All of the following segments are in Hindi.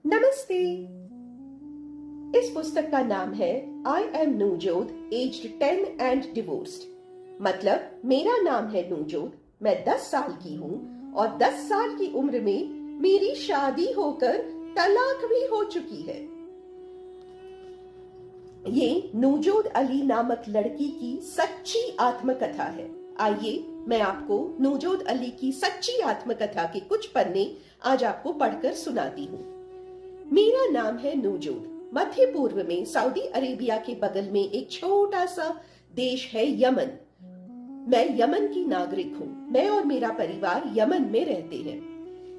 नमस्ते। इस पुस्तक का नाम है I am Nujood aged 10 and divorced. मतलब मेरा नाम है नूजोत, मैं 10 साल की हूँ और 10 साल की उम्र में मेरी शादी होकर तलाक भी हो चुकी है। ये नूजोत अली नामक लड़की की सच्ची आत्मकथा है। आइए मैं आपको नूजोत अली की सच्ची आत्मकथा के कुछ पन्ने आज आपको पढ़कर सुनाती हूँ। मेरा नाम है नूजोत। मध्य पूर्व में सऊदी अरेबिया के बगल में एक छोटा सा देश है यमन। मैं यमन की नागरिक हूँ। मैं और मेरा परिवार यमन में रहते हैं।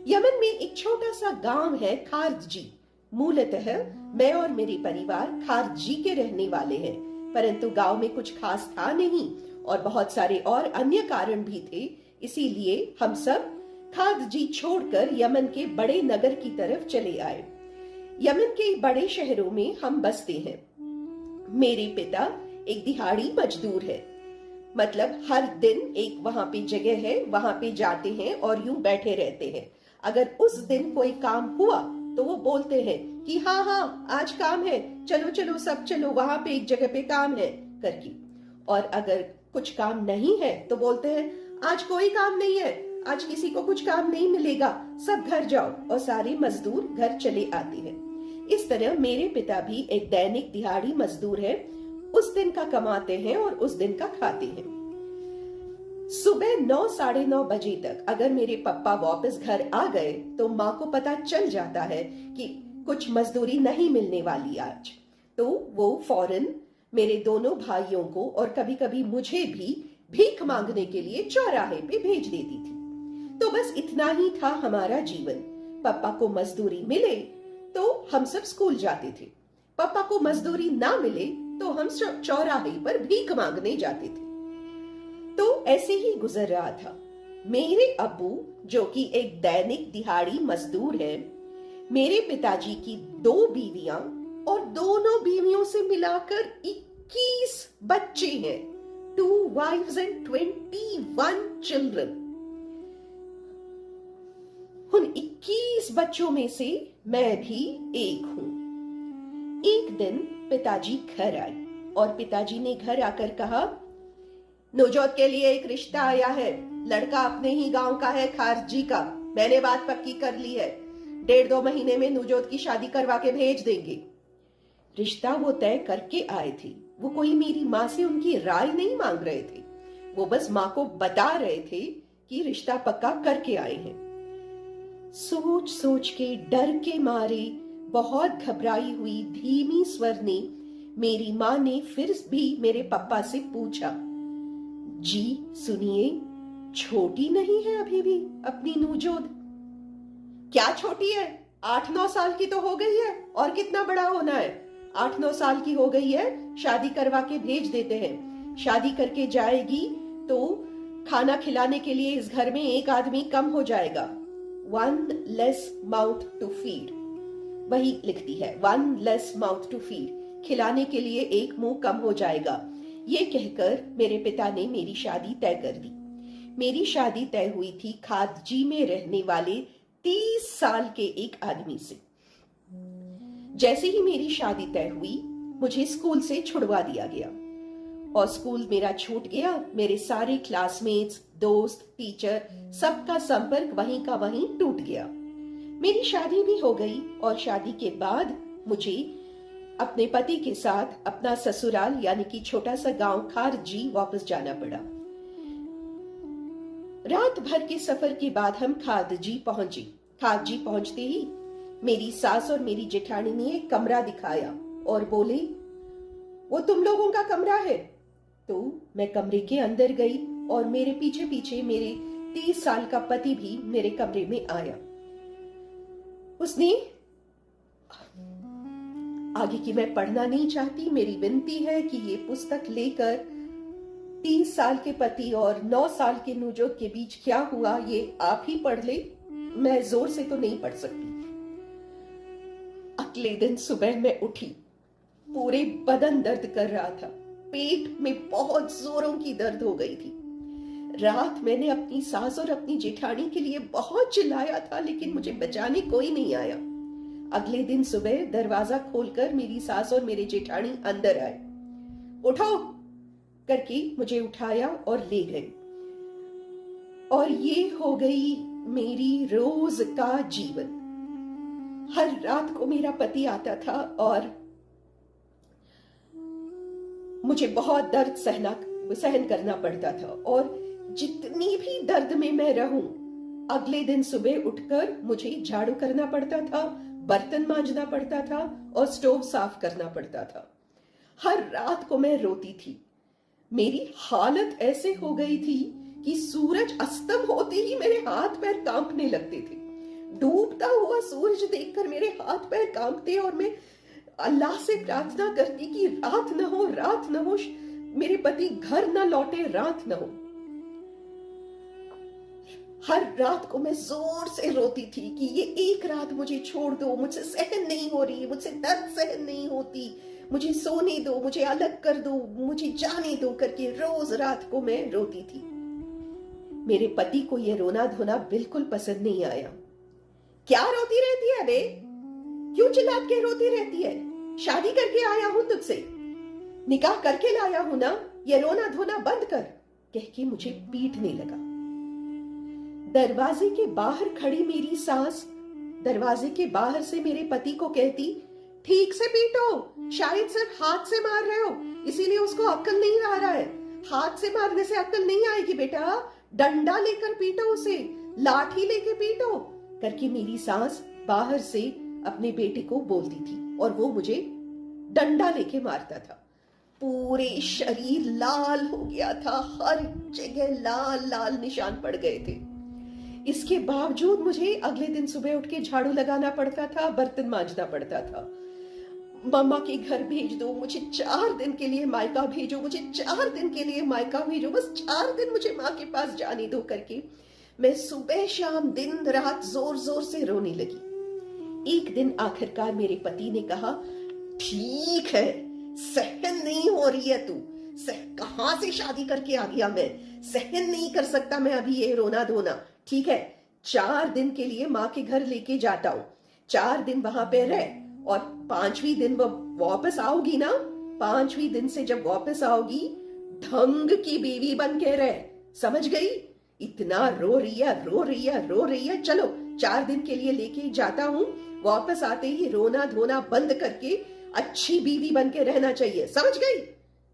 यमन में एक छोटा सा गांव है खारजी। मूलतः मैं और मेरे परिवार खारजी के रहने वाले हैं, परंतु गांव में कुछ खास था नहीं और बहुत सारे और अन्य कारण भी थे। इसीलिए हम सब खारजी छोड़कर यमन के बड़े नगर की तरफ चले आए। यमन के बड़े शहरों में हम बसते हैं। मेरे पिता एक दिहाड़ी मजदूर है, मतलब हर दिन एक वहां पे जगह है, वहां पे जाते हैं और यूं बैठे रहते हैं। अगर उस दिन कोई काम हुआ तो वो बोलते हैं कि हाँ हाँ आज काम है, चलो चलो सब चलो, वहां पे एक जगह पे काम है करके। और अगर कुछ काम नहीं है तो बोलते हैं आज कोई काम नहीं है, आज किसी को कुछ काम नहीं मिलेगा, सब घर जाओ, और सारे मजदूर घर चले आते हैं। इस तरह मेरे पिता भी एक दैनिक दिहाड़ी मजदूर है। उस दिन का कमाते हैं और उस दिन का खाते हैं। सुबह 9 साढ़े 9 बजे तक अगर मेरे पापा वापस घर आ गए तो माँ को पता चल जाता है कि कुछ मजदूरी नहीं मिलने वाली आज, तो वो फौरन मेरे दोनों भाइयों को और कभी कभी मुझे भी भीख मांगने के लिए चौराहे पे भेज देती थी। तो बस इतना ही था हमारा जीवन। पापा को मजदूरी मिले तो हम सब स्कूल जाते थे, पापा को मजदूरी ना मिले तो हम चौराहे पर भीख मांगने जाते थे। तो ऐसे ही गुजर रहा था। मेरे अब्बू जो कि एक दैनिक दिहाड़ी मजदूर है, मेरे पिताजी की 2 बीवियां और दोनों बीवियों से मिलाकर 21 बच्चे हैं। 2 wives and 21 children। उन 21 बच्चों में से मैं भी एक हूं। एक दिन पिताजी घर आए और पिताजी ने घर आकर कहा, नवजोत के लिए एक रिश्ता आया है, लड़का अपने ही गांव का है, खारजी का। मैंने बात पक्की कर ली है, 1.5-2 महीने में नवजोत की शादी करवा के भेज देंगे। रिश्ता वो तय करके आए थे, वो कोई मेरी माँ से उनकी राय नहीं मांग रहे थे। वो बस माँ को बता रहे थे कि रिश्ता पक्का करके आए हैं। सोच सोच के डर के मारे बहुत घबराई हुई धीमी स्वर ने मेरी माँ ने फिर भी मेरे पापा से पूछा, जी सुनिए, छोटी नहीं है अभी भी अपनी नूजोत? क्या छोटी है, 8-9 साल की तो हो गई है, और कितना बड़ा होना है? 8-9 साल की हो गई है, शादी करवा के भेज देते हैं। शादी करके जाएगी तो खाना खिलाने के लिए इस घर में एक आदमी कम हो जाएगा। 1 less mouth to feed, वही लिखती है 1 less mouth to feed, खिलाने के लिए एक मुंह कम हो जाएगा। ये कहकर मेरे पिता ने मेरी शादी तय कर दी। मेरी शादी तय हुई थी खारजी में रहने वाले 30 साल के एक आदमी से। जैसे ही मेरी शादी तय हुई, मुझे स्कूल से छुड़वा दिया गया और स्कूल मेरा छूट गया। मेरे सारे क्लासमेट्स, दोस्त, टीचर, सबका संपर्क वहीं का वहीं टूट गया। मेरी शादी भी हो गई और शादी के बाद मुझे अपने पति के साथ अपना ससुराल यानी कि छोटा सा गांव खारजी वापस जाना पड़ा। रात भर के सफर के बाद हम खारजी पहुंचे। खारजी पहुंचते ही मेरी सास और मेरी जेठानी ने एक कमरा दिखाया और बोले, वो तुम लोगों का कमरा है। तो मैं कमरे के अंदर गई और मेरे पीछे पीछे मेरे 30 साल का पति भी मेरे कमरे में आया। उसने, आगे की मैं पढ़ना नहीं चाहती, मेरी विनती है कि ये पुस्तक लेकर 30 साल के पति और 9 साल के नूजोत के बीच क्या हुआ ये आप ही पढ़ ले, मैं जोर से तो नहीं पढ़ सकती। अगले दिन सुबह मैं उठी, पूरे बदन दर्द कर रहा था, पेट में बहुत जोरों की दर्द हो गई थी। रात मैंने अपनी सास और अपनी जेठानी के लिए बहुत चिल्लाया था, लेकिन मुझे बचाने कोई नहीं आया। अगले दिन सुबह दरवाजा खोलकर मेरी सास और मेरे जेठानी अंदर आए। उठो करके मुझे उठाया और ले गए। और ये हो गई मेरी रोज का जीवन। हर रात को मेरा पति आता था और मुझे बहुत दर्द सहन करना पड़ता था। और जितनी भी दर्द में मैं रहूं, अगले दिन सुबह उठकर मुझे झाड़ू करना पड़ता था, बर्तन मांजना पड़ता था और स्टोव साफ करना पड़ता था। हर रात को मैं रोती थी। मेरी हालत ऐसे हो गई थी कि सूरज अस्तम होते ही मेरे हाथ पैर कांपने लगते थे। डूबता हुआ सूरज देखकर मेरे हाथ पैर कांपते और मैं अल्लाह से प्रार्थना करती कि रात न हो, मेरे पति घर न लौटे, रात न हो। हर रात को मैं जोर से रोती थी कि ये एक रात मुझे छोड़ दो, मुझसे सहन नहीं हो रही, मुझसे दर्द सहन नहीं होती, मुझे सोने दो, मुझे अलग कर दो, मुझे जाने दो करके रोज रात को मैं रोती थी। मेरे पति को यह रोना धोना बिल्कुल पसंद नहीं आया। क्या रोती रहती है बे? क्यों चिल्ला के रोती रहती है? शादी करके आया हूं तुझसे, निकाह करके लाया हूं ना, ये रोना धोना बंद कर, कह के मुझे पीटने लगा। दरवाजे के बाहर खड़ी मेरी सास दरवाजे के बाहर से मेरे पति को कहती, ठीक से पीटो, शायद सिर्फ हाथ से मार रहे हो इसीलिए उसको अक्ल नहीं आ रहा है। हाथ से मारने से अक्ल नहीं आएगी बेटा, डंडा लेकर पीटो उसे, लाठी लेके पीटो करके मेरी सास बाहर से अपने बेटे को बोलती थी और वो मुझे डंडा लेके मारता था। पूरे शरीर लाल हो गया था, हर जगह लाल लाल निशान पड़ गए थे। इसके बावजूद मुझे अगले दिन सुबह उठ के झाड़ू लगाना पड़ता था, बर्तन मांजना पड़ता था। मम्मा के घर भेज दो, मुझे 4 दिन के लिए मायका भेजो, मुझे 4 दिन के लिए मायका भेजो, बस 4 दिन मुझे माँ के पास जाने दो करके मैं सुबह शाम दिन रात जोर जोर से रोने लगी। एक दिन आखिरकार मेरे पति ने कहा, ठीक है, सहन नहीं हो रही है तू, कहां से शादी करके आ गया मैं, सहन नहीं कर सकता मैं अभी ये रोना धोना, ठीक है 4 दिन के लिए माँ के घर लेके जाता हूँ, 4 दिन वहां पे रह और 5वें दिन वो वापस आओगी ना, 5वें दिन से जब वापस आओगी ढंग की बीवी बन के रह, समझ गई? इतना रो रही है, चलो 4 दिन के लिए लेके जाता हूँ, वापस आते ही रोना धोना बंद करके अच्छी बीवी बन के रहना चाहिए, समझ गई?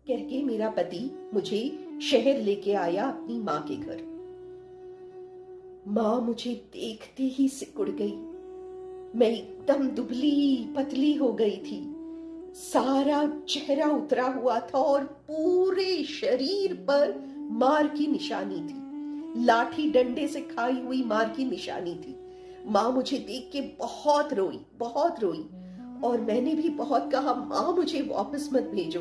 कह के मेरा पति मुझे शहर लेके आया अपनी माँ के घर। माँ मुझे देखते ही सिकुड़ गई। मैं एकदम दुबली पतली हो गई थी, सारा चेहरा उतरा हुआ था और पूरे शरीर पर मार की निशानी थी, लाठी डंडे से खाई हुई मार की निशानी थी। माँ मुझे देख के बहुत रोई और मैंने भी बहुत कहा, माँ मुझे वापस मत भेजो,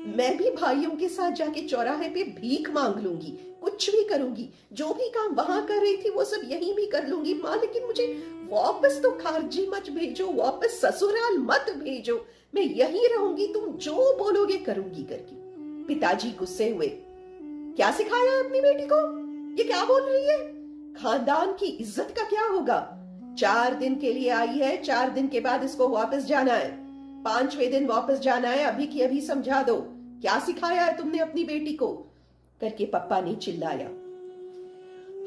मैं भी भाइयों के साथ जाके चौराहे पे भीख मांग लूंगी, कुछ भी करूंगी, जो भी काम वहां कर रही थी वो सब यहीं भी कर लूंगी माँ, लेकिन मुझे वापस तो खारजी मत भेजो, वापस ससुराल मत भेजो, मैं यहीं रहूंगी, तुम जो बोलोगे करूंगी करके। पिताजी गुस्से हुए, क्या सिखाया है अपनी बेटी को, ये क्या बोल रही है, खानदान की इज्जत का क्या होगा? 4 दिन के लिए आई है, 4 दिन के बाद इसको वापस जाना है, 5वें दिन वापस जाना है, अभी की अभी समझा दो, क्या सिखाया है तुमने अपनी बेटी को करके पप्पा ने चिल्लाया।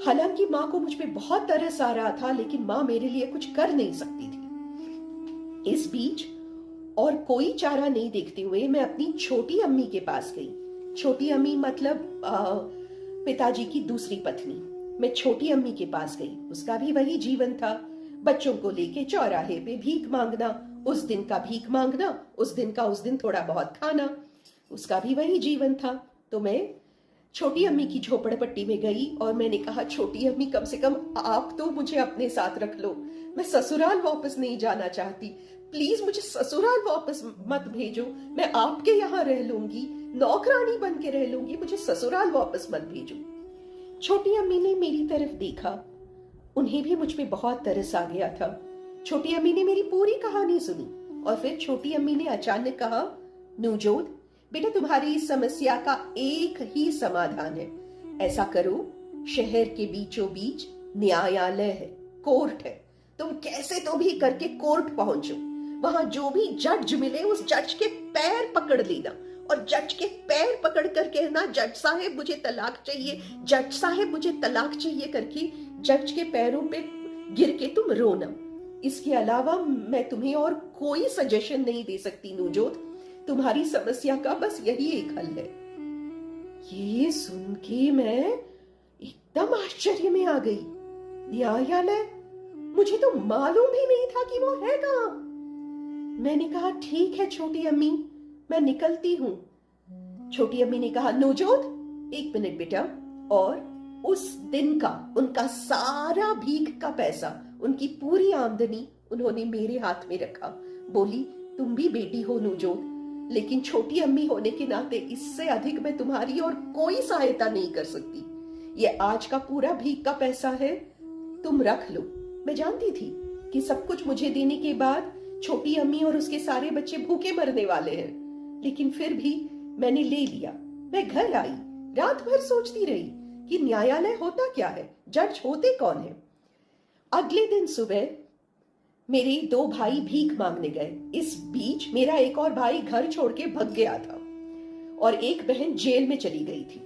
हालांकि माँ को मुझ पे बहुत तरस आ रहा था, लेकिन माँ मेरे लिए कुछ कर नहीं सकती थी। इस बीच और कोई चारा नहीं देखते हुए मैं अपनी छोटी अम्मी के पास गई। छोटी अम्मी मतलब पिताजी की दूसरी पत्नी। मैं छोटी अम्मी के पास गई, उसका भी वही जीवन था, बच्चों को लेके चौराहे पे भीख मांगना, उस दिन का भीख मांगना, उस दिन थोड़ा बहुत खाना, उसका भी वही जीवन था। तो मैं छोटी अम्मी की झोपड़पट्टी में गई और मैंने कहा, छोटी अम्मी कम से कम आप तो मुझे अपने साथ रख लो, मैं ससुराल वापस नहीं जाना चाहती, प्लीज मुझे ससुराल वापस मत भेजो, मैं आपके यहाँ रह लूंगी, नौकरानी बन के रह लूंगी, मुझे ससुराल वापस मत भेजो। छोटी अम्मी ने मेरी तरफ देखा, उन्हें भी मुझ पे बहुत तरस आ गया था। छोटी अम्मी ने मेरी पूरी कहानी सुनी और फिर छोटी अम्मी ने अचानक कहा, नवजोत बेटा, तुम्हारी इस समस्या का एक ही समाधान है, ऐसा करो, शहर के बीचों बीच न्यायालय है, कोर्ट है, तुम कैसे तो भी करके कोर्ट पहुंचो, वहां जो भी जज मिले उस जज के पैर पकड़ लेना और जज के पैर पकड़ कर कहना जज साहब मुझे तलाक चाहिए, जज साहब मुझे तलाक चाहिए करके जज के पैरों पे गिर के तुम रोना। इसके अलावा मैं तुम्हें और कोई सजेशन नहीं दे सकती नवजोत, तुम्हारी समस्या का बस यही एक हल है। ये सुन के मैं एकदम आश्चर्य में आ गई। न्यायालय, मुझे तो मालूम भी नहीं था कि वो है कहाँ। मैंने कहा ठीक है छोटी अम्मी, मैं निकलती हूं। छोटी अम्मी ने कहा नवजोत 1 मिनट बेटा, और उस दिन का उनका सारा भीख का पैसा, उनकी पूरी आमदनी उन्होंने मेरे हाथ में रखा। बोली तुम भी बेटी हो नवजोत, लेकिन छोटी अम्मी होने के नाते इससे अधिक मैं तुम्हारी और कोई सहायता नहीं कर सकती। ये आज का पूरा भीख का पैसा है, तुम रख लो। मैं जानती थी कि सब कुछ मुझे देने के बाद छोटी अम्मी और उसके सारे बच्चे भूखे मरने वाले हैं, लेकिन फिर भी मैंने ले लिया। मैं घर आई, रात भर सोचती रही कि न्यायालय होता क्या है, जज होते कौन है। अगले दिन सुबह मेरे 2 भाई भीख मांगने गए। इस बीच मेरा एक और भाई घर छोड़ के भग गया था और एक बहन जेल में चली गई थी।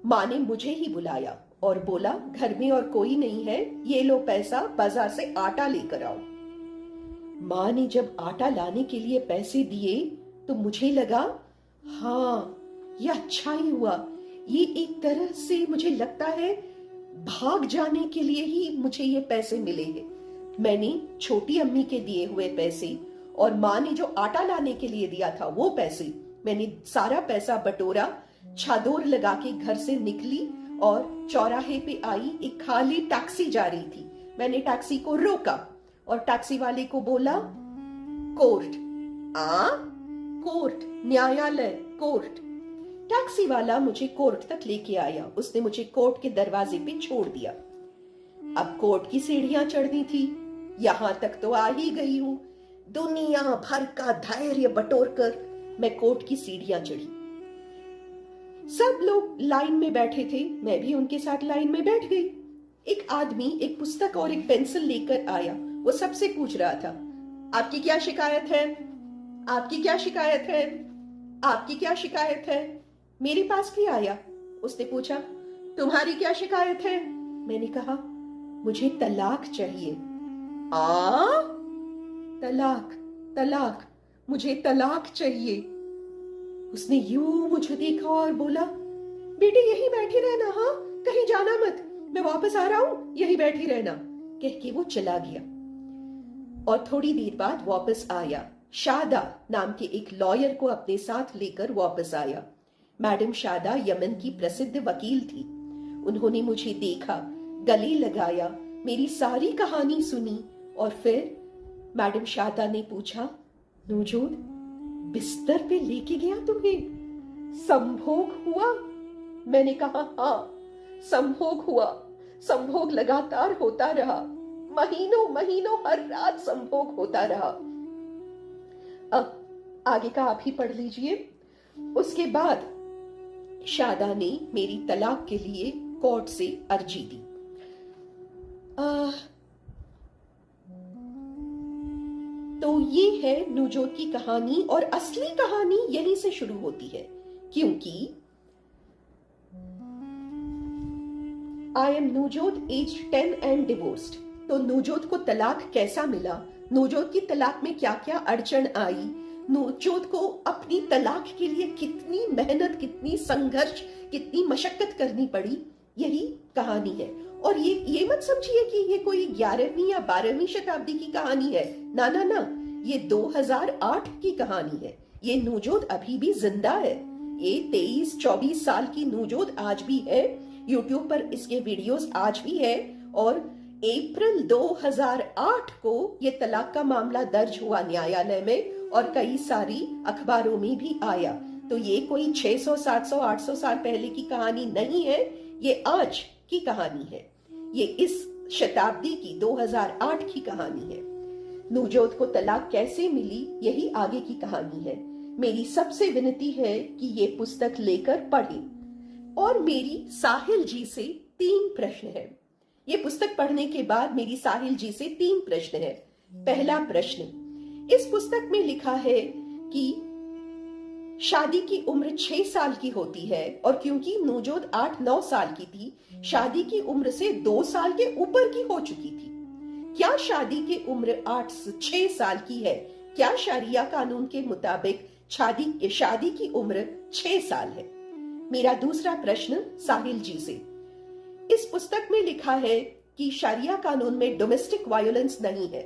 माँ ने मुझे ही बुलाया और बोला घर में और कोई नहीं है, ये लो पैसा, बाजार से आटा लेकर आओ। माँ ने जब आटा लाने के लिए पैसे दिए तो मुझे लगा हाँ ये अच्छा ही हुआ, ये एक तरह से मुझे लगता है भाग जाने के लिए ही मुझे ये पैसे मिले हैं। मैंने छोटी अम्मी के दिए हुए पैसे और माँ ने जो आटा लाने के लिए दिया था वो पैसे, मैंने सारा पैसा बटोरा, चादर लगा के घर से निकली और चौराहे पे आई। एक खाली टैक्सी जा रही थी। मैंने टैक्सी को रोका और टैक्सी वाले को बोला कोर्ट। कोर्ट, न्यायालय, कोर्ट। टैक्सी वाला मुझे कोर्ट तक लेके आया। उसने मुझे कोर्ट के दरवाजे पे छोड़ दिया। अब कोर्ट की सीढ़ियां चढ़नी थी। यहां तक तो आ ही गई हूं। दुनिया भर का धैर्य बटोर कर मैं कोर्ट की सीढ़ियां चढ़ी। सब लोग लाइन में बैठे थे, मैं भी उनके साथ लाइन में बैठ गई। एक आदमी एक पुस्तक और एक पेंसिल लेकर आया। वो सबसे पूछ रहा था आपकी क्या शिकायत है, आपकी क्या शिकायत है, आपकी क्या शिकायत है। मेरे पास भी आया। उसने पूछा तुम्हारी क्या शिकायत है। मैंने कहा मुझे तलाक चाहिए। तलाक, तलाक, मुझे तलाक चाहिए। उसने यूं मुझे देखा और बोला बेटी यहीं बैठी रहना, हाँ कहीं जाना मत, मैं वापस आ रहा हूं, यहीं बैठी रहना। कह के वो चला गया और थोड़ी देर बाद वापस आया। शादा नाम के एक लॉयर को अपने साथ लेकर वापस आया। मैडम शादा यमन की प्रसिद्ध वकील थी। उन्होंने मुझे देखा, गले लगाया, मेरी सारी कहानी सुनी और फिर मैडम शादा ने पूछा नवजोत बिस्तर पे लेके गया तुम्हें, संभोग हुआ। मैंने कहा हाँ संभोग हुआ। संभोग लगातार होता रहा, महीनों महीनों हर रात संभोग होता रहा। अब आगे का आप ही पढ़ लीजिए। उसके बाद शादा ने मेरी तलाक के लिए कोर्ट से अर्जी दी। तो ये है नवजोत की कहानी और असली कहानी यहीं से शुरू होती है, क्योंकि I am Navjot age 10 and divorced. तो नवजोत को तलाक कैसा मिला, नवजोत की तलाक में क्या क्या अड़चन आई, नवजोत को अपनी तलाक के लिए कितनी मेहनत, कितनी संघर्ष, कितनी मशक्कत करनी पड़ी, यही कहानी है। और ये मत समझिए कि ये कोई 11वीं या 12वीं शताब्दी की कहानी है, ना ना ना, ये 2008 की कहानी है। ये नवजोत अभी भी जिंदा है। ये 23-24 साल की नवजोत आज भी है। यूट्यूब पर इसके वीडियोस आज भी है और अप्रैल 2008 को ये तलाक का मामला दर्ज हुआ न्यायालय में और कई सारी अखबारों में भी आया। तो ये कोई 600, 700, 800 साल पहले की कहानी नहीं है, ये आज की कहानी है। ये इस शताब्दी की 2008 की कहानी है। नवजोत को तलाक कैसे मिली, यही आगे की कहानी है। मेरी सबसे विनती है कि ये पुस्तक लेकर पढ़ें। और मेरी साहिल जी से 3 प्रश्न हैं। ये पुस्तक पढ़ने के बाद मेरी साहिल जी से 3 प्रश्न है। पहला प्रश्न, इस पुस्तक में लिखा है कि शादी की उम्र 6 साल की होती है और क्योंकि नवजोत 8-9 साल की थी, शादी की उम्र से 2 साल के ऊपर की हो चुकी थी। क्या शादी की उम्र 8 से 6 साल की है? क्या शरिया कानून के मुताबिक शादी की उम्र 6 साल है? मेरा दूसरा प्रश्न साहिल जी से, इस पुस्तक में लिखा है कि शरिया कानून में डोमेस्टिक वायलेंस नहीं है।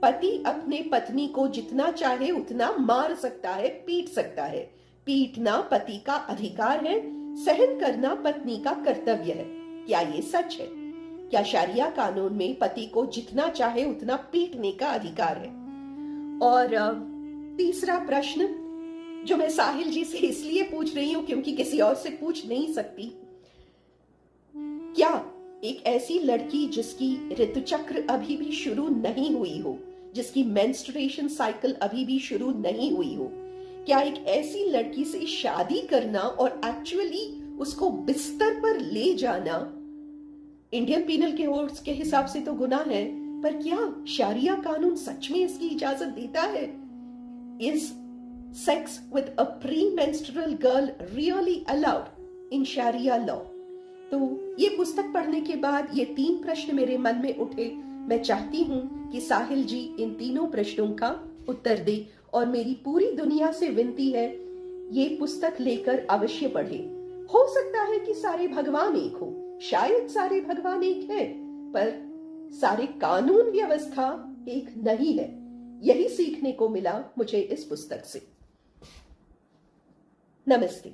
पति अपने पत्नी को जितना चाहे उतना मार सकता है, पीट सकता है। पीटना पति का अधिकार है, सहन करना पत्नी का कर्तव्य है। क्या ये सच है? क्या शरिया कानून में पति को जितना चाहे उतना पीटने का अधिकार है? और तीसरा प्रश्न जो मैं साहिल जी से इसलिए पूछ रही हूं क्योंकि किसी और से पूछ नहीं सकती, क्या एक ऐसी लड़की जिसकी ऋतुचक्र अभी भी शुरू नहीं हुई हो, जिसकी मेंस्ट्रुएशन साइकिल अभी भी शुरू नहीं हुई हो, क्या एक ऐसी लड़की से शादी करना और एक्चुअली उसको बिस्तर पर ले जाना इंडियन पीनल के कोड के हिसाब से तो गुनाह है, पर क्या शरिया कानून सच में इसकी इजाजत देता है? Is sex with a premenstrual girl really allowed in sharia law? तो ये पुस्तक पढ़ने के बाद ये 3 प्रश्न मेरे मन में उठे। मैं चाहती हूं कि साहिल जी इन तीनों प्रश्नों का उत्तर दे और मेरी पूरी दुनिया से विनती है, ये पुस्तक लेकर अवश्य पढ़े। हो सकता है कि सारे भगवान एक हो, शायद सारे भगवान एक है, पर सारे कानून व्यवस्था एक नहीं है। यही सीखने को मिला मुझे इस पुस्तक से। नमस्ते।